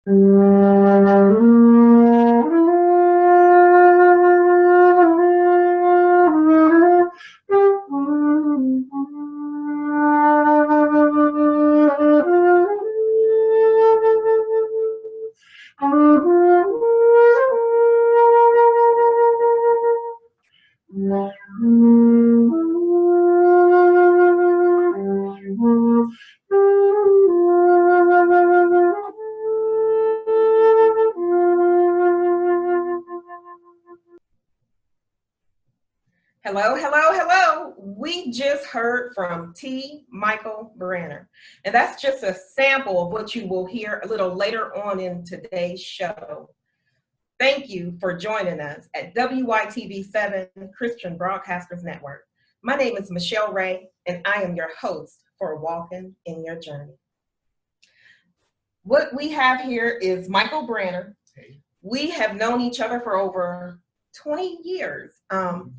Hello, hello, hello. We just heard from Michael Branner, and that's just a sample of what you will hear a little later on in today's show. Thank you for joining us at WYTV7 Christian Broadcasters Network. My name is Michelle Ray, and I am your host for Walking in Your Journey. What we have here is Michael Branner. Hey. We have known each other for over 20 years.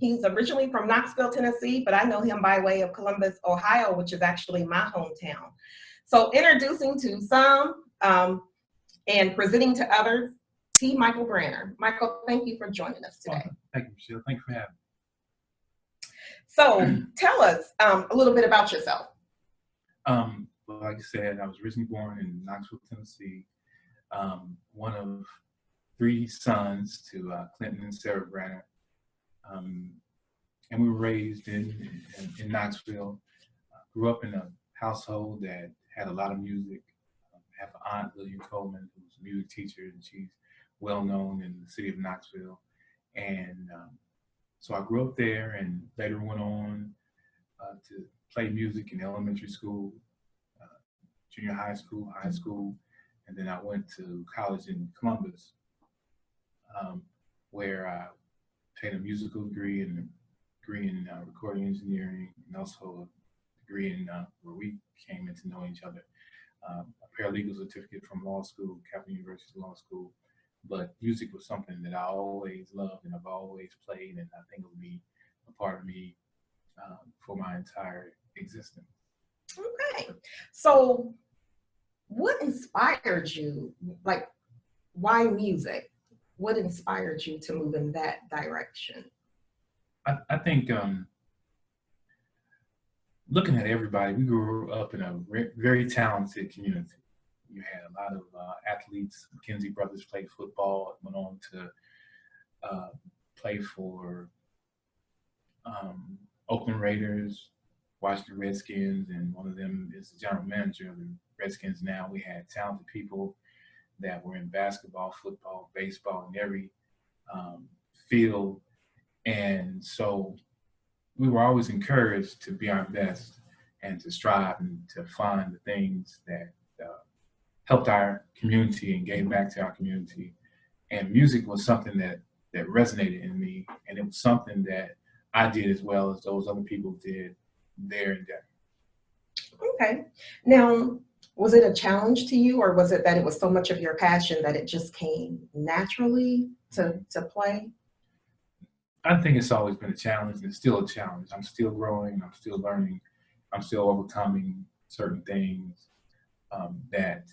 He's originally from Knoxville, Tennessee, but I know him by way of Columbus, Ohio, which is actually my hometown. So introducing to some and presenting to others, Michael Branner. Michael, thank you for joining us today. Thank you, Michelle. Thank you for having me. So tell us a little bit about yourself. Well, like I said, I was originally born in Knoxville, Tennessee, one of 3 sons to Clinton and Sarah Branner, and we were raised in Knoxville. Grew up in a household that had a lot of music. I have an aunt, Lillian Coleman, who's a music teacher, and she's well known in the city of Knoxville. And so I grew up there, and later went on to play music in elementary school, junior high school, and then I went to college in Columbus, where I obtained a musical degree and a degree in recording engineering, and also a degree in where we came into knowing each other, a paralegal certificate from law school, Capital University Law School. But music was something that I always loved and I've always played, and I think it will be a part of me for my entire existence. Okay, so what inspired you? Like, why music? What inspired you to move in that direction? I think looking at everybody, we grew up in a very talented community. You had a lot of athletes. McKenzie brothers played football, went on to play for Oakland Raiders, Washington Redskins, and one of them is the general manager of the Redskins now. We had talented people that were in basketball, football, baseball, in every field. And so we were always encouraged to be our best and to strive and to find the things that helped our community and gave back to our community. And music was something that resonated in me, and it was something that I did as well as those other people did there and there. Okay. Now, was it a challenge to you, or was it that it was so much of your passion that it just came naturally to play? I think it's always been a challenge, and it's still a challenge. I'm still growing, I'm still learning, I'm still overcoming certain things that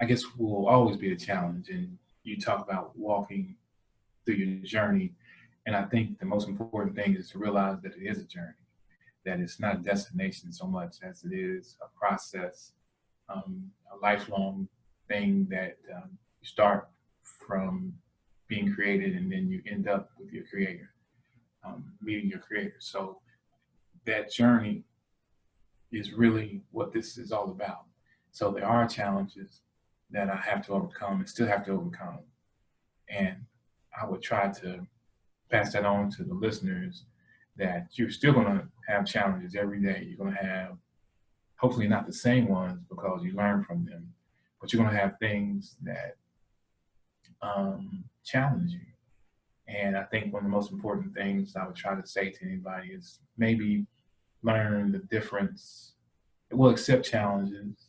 I guess will always be a challenge. And you talk about walking through your journey, and I think the most important thing is to realize that it is a journey, that it's not a destination so much as it is a process, a lifelong thing that you start from being created and then you end up with your creator, meeting your creator. So that journey is really what this is all about. So there are challenges that I have to overcome and still have to overcome. And I would try to pass that on to the listeners, that you're still going to have challenges every day. You're going to have, hopefully not the same ones because you learn from them, but you're going to have things that challenge you. And I think one of the most important things I would try to say to anybody is maybe learn the difference. We'll accept challenges.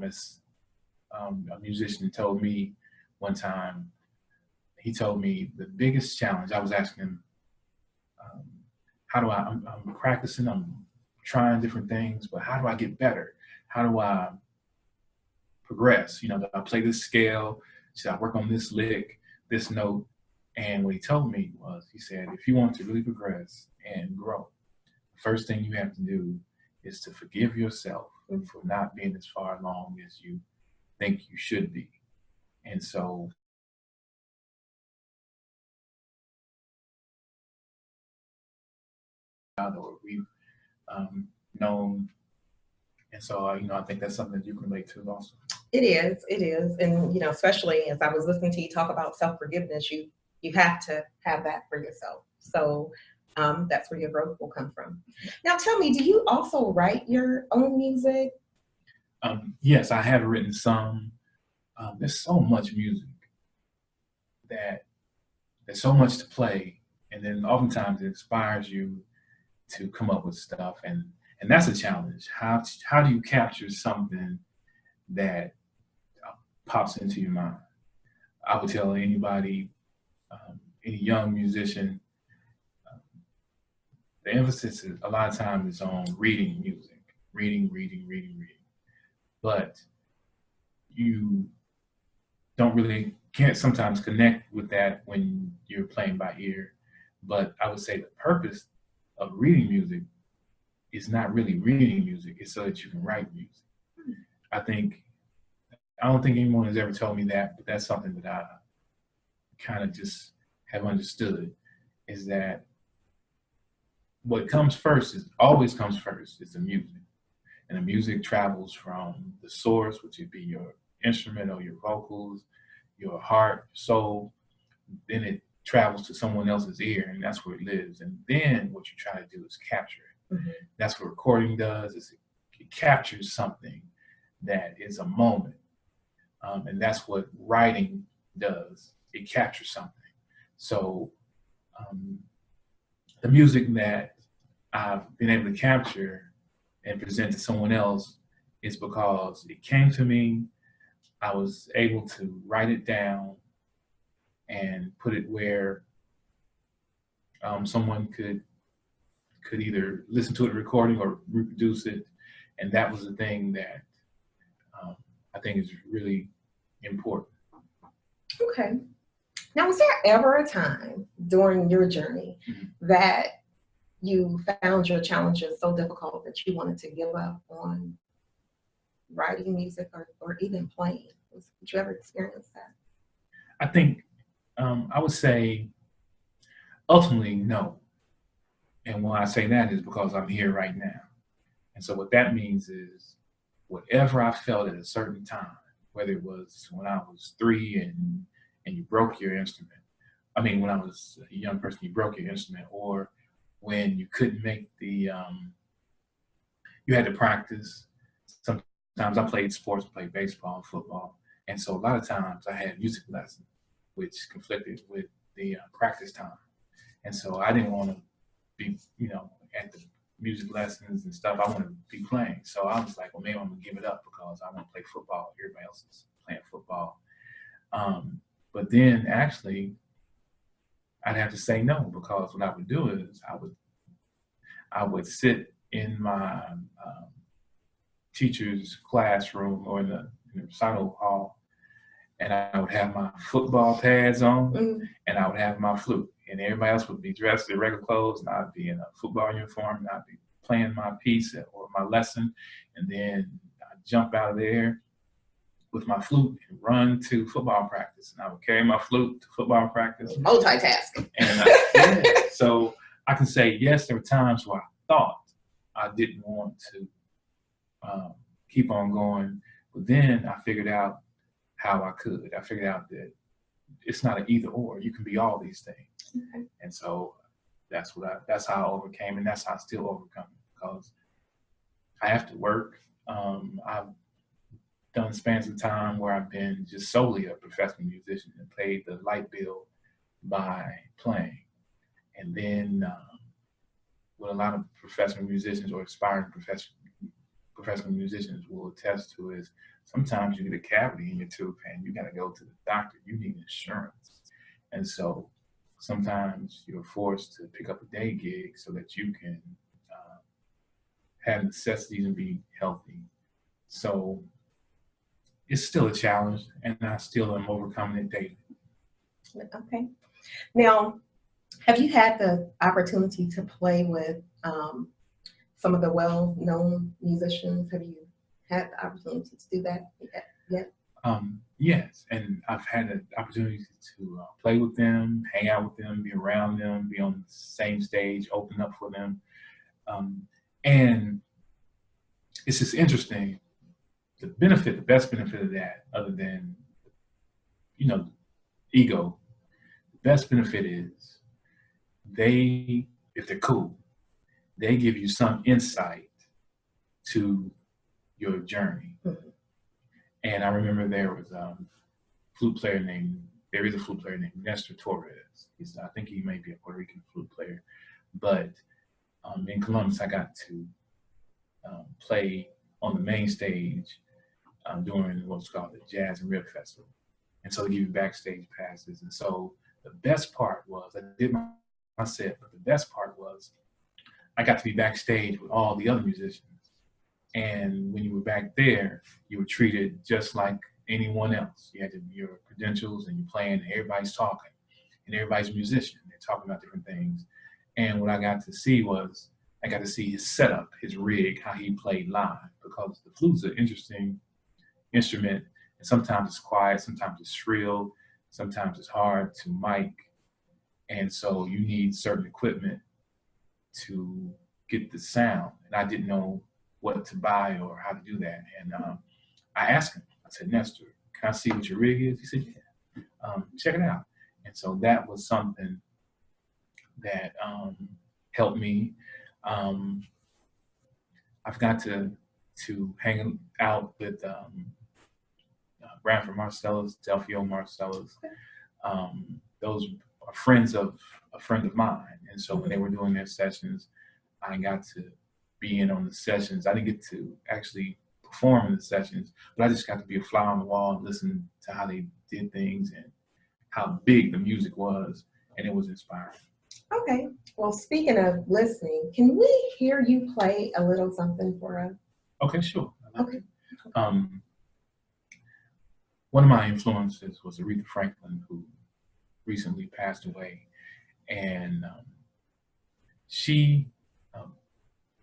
As a musician told me one time, he told me the biggest challenge, I was asking him, I'm practicing, I'm trying different things, but how do I get better? How do I progress? You know, do I play this scale? Should I work on this lick, this note? And what he told me was, he said, if you want to really progress and grow, the first thing you have to do is to forgive yourself for not being as far along as you think you should be. And so or we've known. And so, you know, I think that's something that you can relate to also. It is. And, you know, especially as I was listening to you talk about self-forgiveness, you have to have that for yourself. So that's where your growth will come from. Now, tell me, do you also write your own music? Yes, I have written some. There's so much music that there's so much to play. And then oftentimes it inspires you to come up with stuff. And that's a challenge. How do you capture something that pops into your mind? I would tell anybody, any young musician, the emphasis is, a lot of times is on reading music, reading. But you can't sometimes connect with that when you're playing by ear. But I would say the purpose of reading music is not really reading music, it's so that you can write music. I don't think anyone has ever told me that, but that's something that I kind of just have understood, is that what always comes first is the music. And the music travels from the source, which would be your instrument or your vocals, your heart, soul. Then it travels to someone else's ear, and that's where it lives. And then what you try to do is capture it. Mm-hmm. That's what recording does, is it captures something that is a moment. And that's what writing does. It captures something. So the music that I've been able to capture and present to someone else is because it came to me. I was able to write it down and put it where someone could either listen to it recording or reproduce it. And that was the thing that I think is really important. Okay. Now, was there ever a time during your journey that you found your challenges so difficult that you wanted to give up on writing music or even playing? Did you ever experience that? I think I would say ultimately no. And when I say that is because I'm here right now. And so what that means is whatever I felt at a certain time, whether it was when I was 3 and you broke your instrument. I mean, when I was a young person, you broke your instrument, or when you couldn't make you had to practice. Sometimes I played sports, played baseball, football. And so a lot of times I had music lessons, which conflicted with the practice time. And so I didn't want to be, at the music lessons and stuff. I want to be playing. So I was like, well, maybe I'm going to give it up because I want to play football. Everybody else is playing football. But then actually, I'd have to say no, because what I would do is I would sit in my teacher's classroom or in the recital hall, and I would have my football pads on, and I would have my flute, and everybody else would be dressed in regular clothes, and I'd be in a football uniform, and I'd be playing my piece or my lesson, and then I'd jump out of there with my flute and run to football practice, and I would carry my flute to football practice. Multitasking. And so I can say, yes, there were times where I thought I didn't want to keep on going, but then I figured out how I could. I figured out that it's not an either or. You can be all these things. Okay. And so that's how I overcame, and that's how I still overcome it, because I have to work. I've done spans of time where I've been just solely a professional musician and paid the light bill by playing. And then what a lot of professional musicians or aspiring professional musicians will attest to is sometimes you get a cavity in your tooth and you got to go to the doctor. You need insurance. And so sometimes you're forced to pick up a day gig so that you can have necessities and be healthy. So it's still a challenge, and I still am overcoming it daily. Okay. Now, have you had the opportunity to play with some of the well-known musicians? Have you had the opportunity to do that yet? Yes, and I've had the opportunity to play with them, hang out with them, be around them, be on the same stage, open up for them. And it's just interesting. The best benefit of that, other than, ego, the best benefit is if they're cool, they give you some insight to your journey. Mm-hmm. And I remember there is a flute player named Nestor Torres. I think he may be a Puerto Rican flute player, but in Columbus, I got to play on the main stage during what's called the Jazz and Rib Festival. And so they give you backstage passes. And so the best part was, I did my set, but the best part was I got to be backstage with all the other musicians. And when you were back there, you were treated just like anyone else. You had your credentials and you're playing, and everybody's talking, and everybody's a musician. They're talking about different things. And what I got to see was, I got to see his setup, his rig, how he played live, because the flute's an interesting instrument. And sometimes it's quiet, sometimes it's shrill, sometimes it's hard to mic. And so you need certain equipment to get the sound. And I didn't know what to buy or how to do that. And I asked him, I said, Nestor, can I see what your rig is? He said, yeah, check it out. And so that was something that helped me. I've got to hang out with Branner Marcellus, Delphio Marcellus. Those are friends of a friend of mine. And so when they were doing their sessions, I got to be in on the sessions. I didn't get to actually perform in the sessions, but I just got to be a fly on the wall and listen to how they did things and how big the music was, and it was inspiring. Okay. Well, speaking of listening, can we hear you play a little something for us? Okay, sure. Okay. One of my influences was Aretha Franklin, who recently passed away. And she,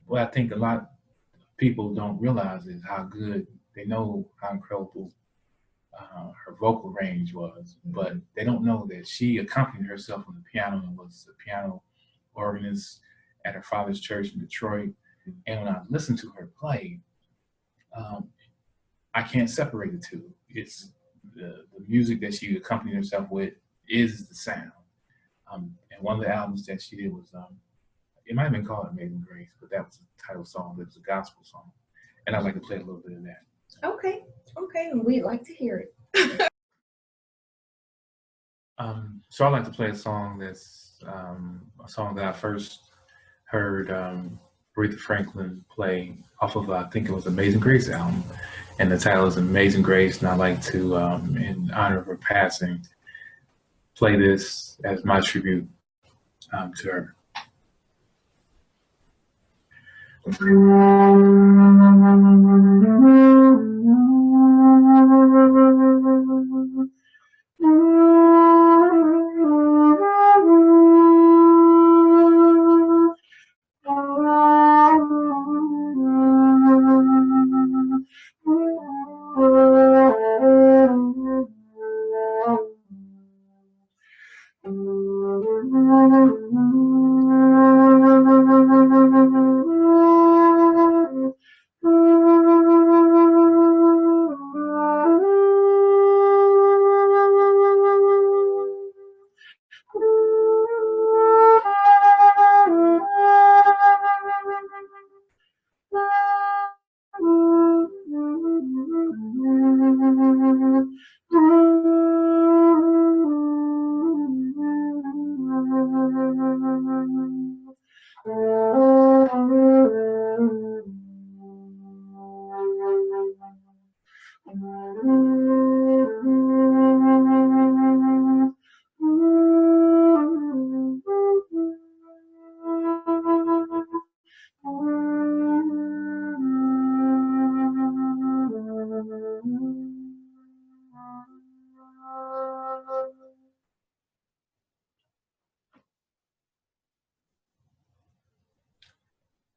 what I think a lot of people don't realize is how good, they know how incredible her vocal range was, but they don't know that she accompanied herself on the piano and was a piano organist at her father's church in Detroit. And when I listened to her play, I can't separate the two. It's the music that she accompanied herself with is the sound. And one of the albums that she did was, it might have been called Amazing Grace, but that was the title song. It was a gospel song. And I'd like to play a little bit of that. Okay. Okay. We'd like to hear it. So I'd like to play a song that's a song that I first heard Aretha Franklin play off of, I think it was Amazing Grace album. And the title is Amazing Grace. And I'd like to, in honor of her passing, play this as my tribute to her.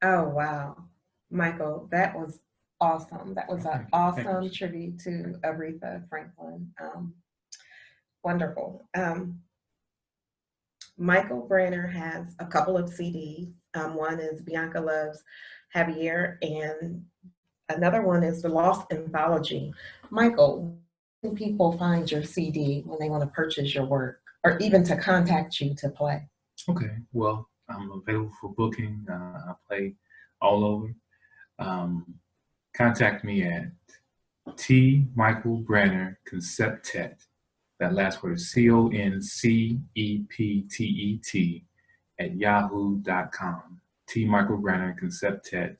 Oh, wow. Michael, that was awesome. That was an awesome tribute to Aretha Franklin. Wonderful. Michael Branner has a couple of CDs. One is Bianca Loves Javier, and another one is The Lost Anthology. Michael, where can people find your CD when they want to purchase your work or even to contact you to play? Okay, well, I'm available for booking. I play all over. Contact me at T. Michael Branner Conceptet. That last word is CONCEPTET at yahoo.com. T. Michael Branner Conceptet.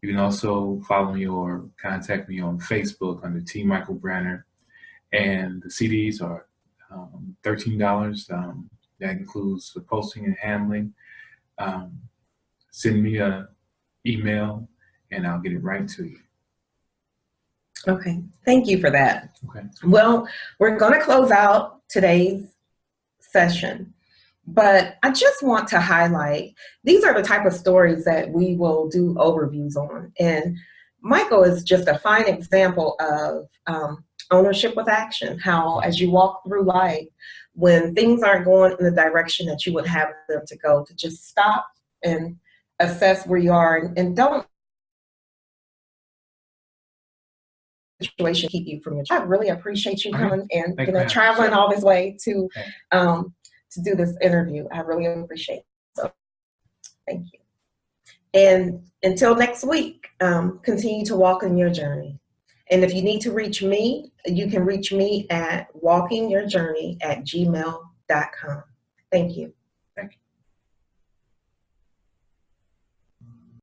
You can also follow me or contact me on Facebook under T. Michael Branner. And the CDs are $13. That includes the posting and handling. Send me an email and I'll get it right to you. Okay, thank you for that. Okay. Well, we're going to close out today's session, but I just want to highlight, these are the type of stories that we will do overviews on. And Michael is just a fine example of ownership with action, how as you walk through life, when things aren't going in the direction that you would have them to go, to just stop and assess where you are and don't situation keep you from your job. I really appreciate you coming and traveling all this way to do this interview. I really appreciate it. So thank you. And until next week, continue to walk in your journey. And if you need to reach me, you can reach me at walkingyourjourney@gmail.com. Thank you. Thank you.